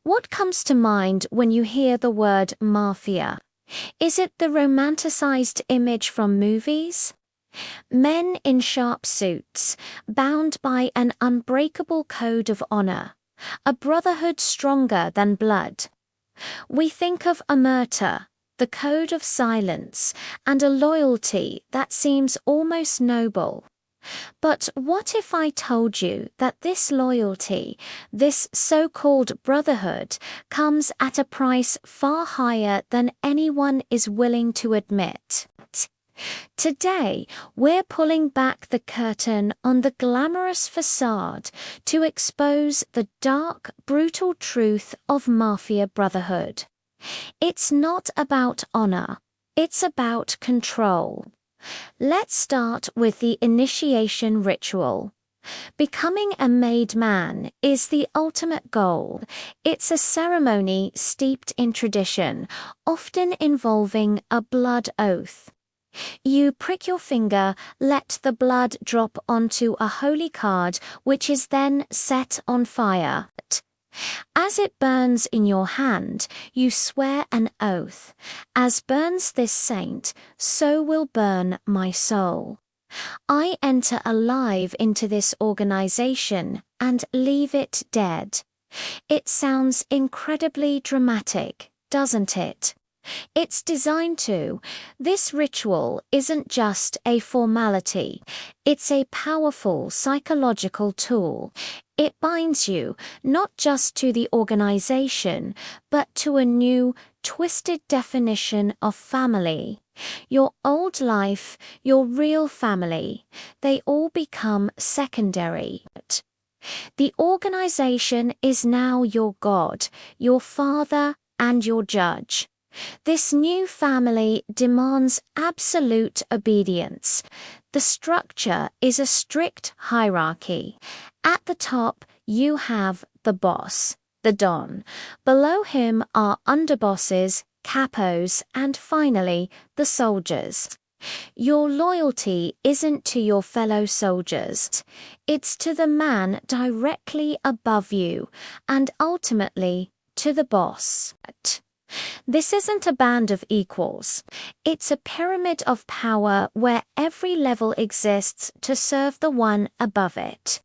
What comes to mind when you hear the word mafia? Is it the romanticized image from movies? Men in sharp suits, bound by an unbreakable code of honor, a brotherhood stronger than blood. We think of omerta, the code of silence, and a loyalty that seems almost noble. But what if I told you that this loyalty, this so-called brotherhood, comes at a price far higher than anyone is willing to admit? Today, we're pulling back the curtain on the glamorous facade to expose the dark, brutal truth of Mafia Brotherhood. It's not about honor, it's about control. Let's start with the initiation ritual. Becoming a made man is the ultimate goal. It's a ceremony steeped in tradition, often involving a blood oath. You prick your finger, let the blood drop onto a holy card, which is then set on fire. As it burns in your hand, you swear an oath. As burns this saint, so will burn my soul. I enter alive into this organization and leave it dead. It sounds incredibly dramatic, doesn't it? It's designed to. This ritual isn't just a formality, it's a powerful psychological tool. It binds you not just to the organization, but to a new, twisted definition of family. Your old life, your real family, they all become secondary. The organization is now your God, your father, and your judge. This new family demands absolute obedience. The structure is a strict hierarchy. At the top, you have the boss, the Don. Below him are underbosses, capos, and finally, the soldiers. Your loyalty isn't to your fellow soldiers. It's to the man directly above you, and ultimately, to the boss. This isn't a band of equals. It's a pyramid of power where every level exists to serve the one above it.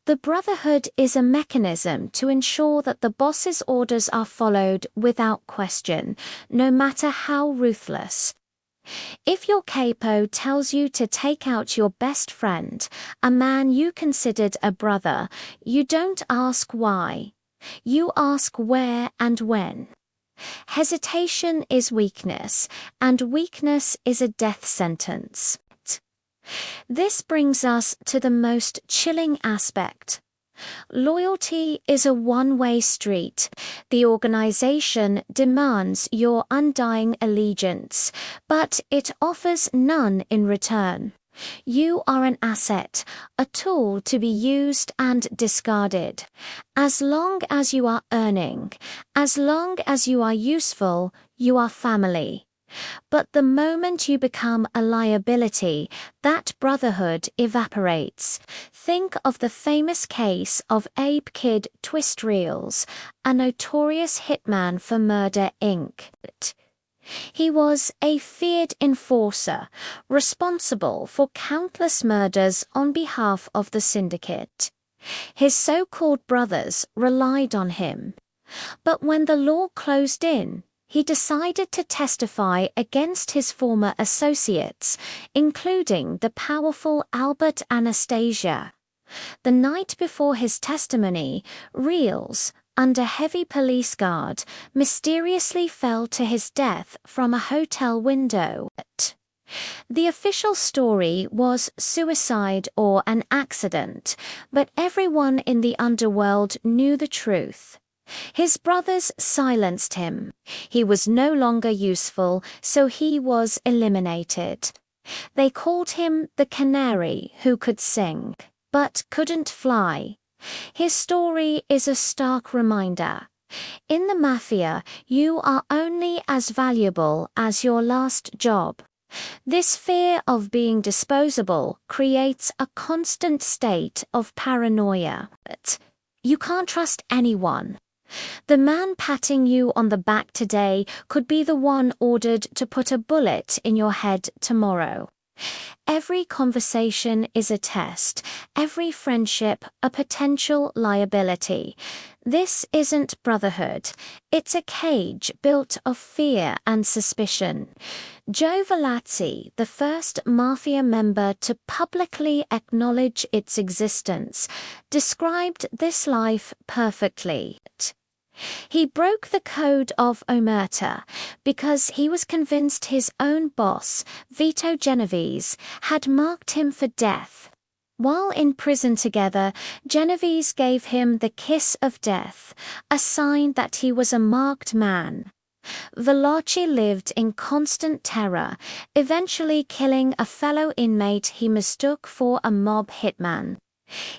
The Brotherhood is a mechanism to ensure that the boss's orders are followed without question, no matter how ruthless. If your capo tells you to take out your best friend, a man you considered a brother, you don't ask why. You ask where and when. Hesitation is weakness, and weakness is a death sentence. This brings us to the most chilling aspect. Loyalty is a one-way street. The organization demands your undying allegiance, but it offers none in return. You are an asset, a tool to be used and discarded. As long as you are earning, as long as you are useful, you are family. But the moment you become a liability, that brotherhood evaporates. Think of the famous case of Abe Kid Twistreels, a notorious hitman for Murder, Inc. He was a feared enforcer, responsible for countless murders on behalf of the syndicate. His so-called brothers relied on him. But when the law closed in, he decided to testify against his former associates, including the powerful Albert Anastasia. The night before his testimony, Reels, under heavy police guard, mysteriously fell to his death from a hotel window. The official story was suicide or an accident, but everyone in the underworld knew the truth. His brothers silenced him. He was no longer useful, so he was eliminated. They called him the canary who could sing, but couldn't fly. His story is a stark reminder. In the mafia, you are only as valuable as your last job. This fear of being disposable creates a constant state of paranoia. You can't trust anyone. The man patting you on the back today could be the one ordered to put a bullet in your head tomorrow. Every conversation is a test, every friendship a potential liability. This isn't brotherhood. It's a cage built of fear and suspicion. Joe Velazzi, the first Mafia member to publicly acknowledge its existence, described this life perfectly. He broke the code of omerta because he was convinced his own boss, Vito Genovese, had marked him for death. While in prison together, Genovese gave him the kiss of death, a sign that he was a marked man. Velazzi lived in constant terror, eventually killing a fellow inmate he mistook for a mob hitman.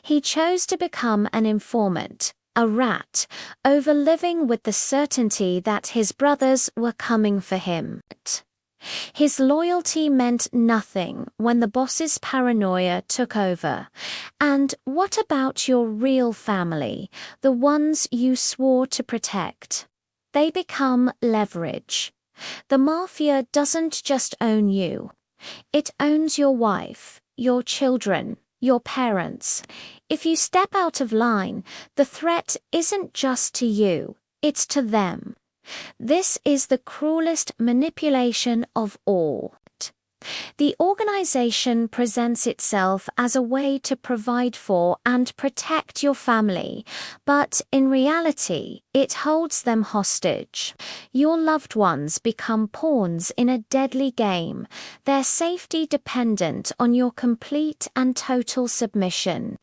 He chose to become an informant, a rat, over living with the certainty that his brothers were coming for him. His loyalty meant nothing when the boss's paranoia took over. And what about your real family, the ones you swore to protect? They become leverage. The mafia doesn't just own you. It owns your wife, your children, your parents. If you step out of line, the threat isn't just to you, it's to them. This is the cruelest manipulation of all. The organization presents itself as a way to provide for and protect your family, but in reality, it holds them hostage. Your loved ones become pawns in a deadly game, their safety dependent on your complete and total submission.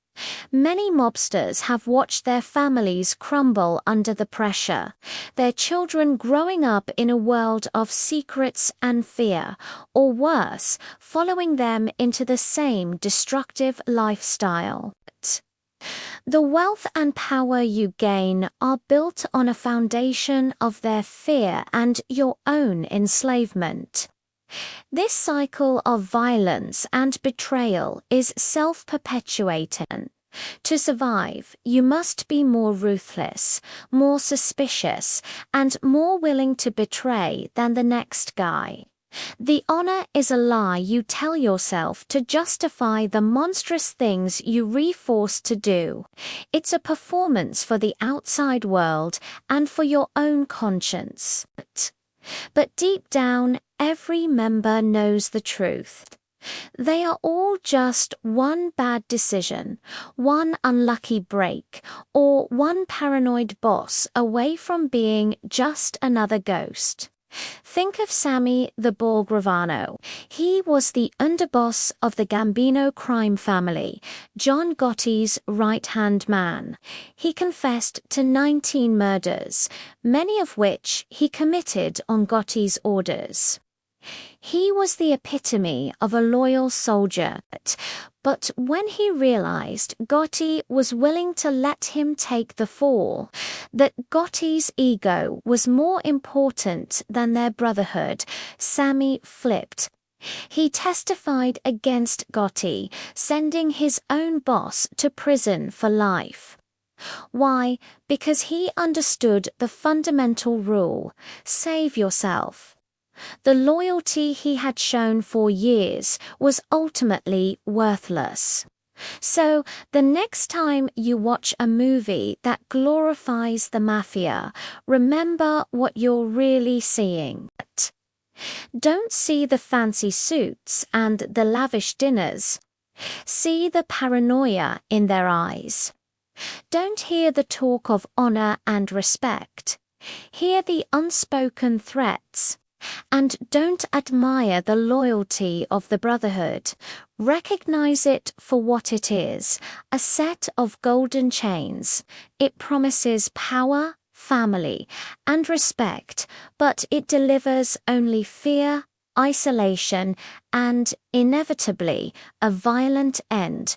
Many mobsters have watched their families crumble under the pressure, their children growing up in a world of secrets and fear, or worse, following them into the same destructive lifestyle. The wealth and power you gain are built on a foundation of their fear and your own enslavement. This cycle of violence and betrayal is self-perpetuating. To survive, you must be more ruthless, more suspicious, and more willing to betray than the next guy. The honor is a lie you tell yourself to justify the monstrous things you re-force to do. It's a performance for the outside world and for your own conscience. But deep down, every member knows the truth. They are all just one bad decision, one unlucky break, or one paranoid boss away from being just another ghost. Think of Sammy the Bull Gravano. He was the underboss of the Gambino crime family, John Gotti's right-hand man. He confessed to 19 murders, many of which he committed on Gotti's orders. He was the epitome of a loyal soldier, but when he realized Gotti was willing to let him take the fall, that Gotti's ego was more important than their brotherhood, Sammy flipped. He testified against Gotti, sending his own boss to prison for life. Why? Because he understood the fundamental rule: save yourself. The loyalty he had shown for years was ultimately worthless. So, the next time you watch a movie that glorifies the mafia, remember what you're really seeing. Don't see the fancy suits and the lavish dinners. See the paranoia in their eyes. Don't hear the talk of honor and respect. Hear the unspoken threats. And don't admire the loyalty of the brotherhood. Recognize it for what it is, a set of golden chains. It promises power, family, and respect, but it delivers only fear, isolation, and, inevitably, a violent end.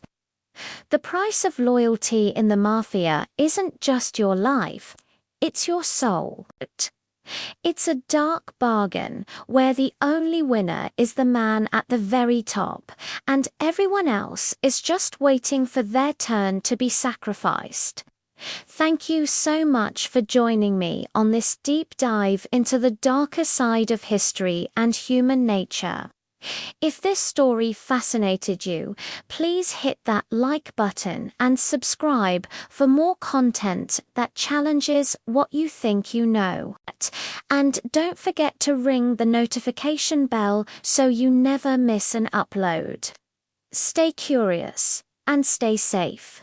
The price of loyalty in the mafia isn't just your life, it's your soul. It's a dark bargain where the only winner is the man at the very top, and everyone else is just waiting for their turn to be sacrificed. Thank you so much for joining me on this deep dive into the darker side of history and human nature. If this story fascinated you, please hit that like button and subscribe for more content that challenges what you think you know. And don't forget to ring the notification bell so you never miss an upload. Stay curious and stay safe.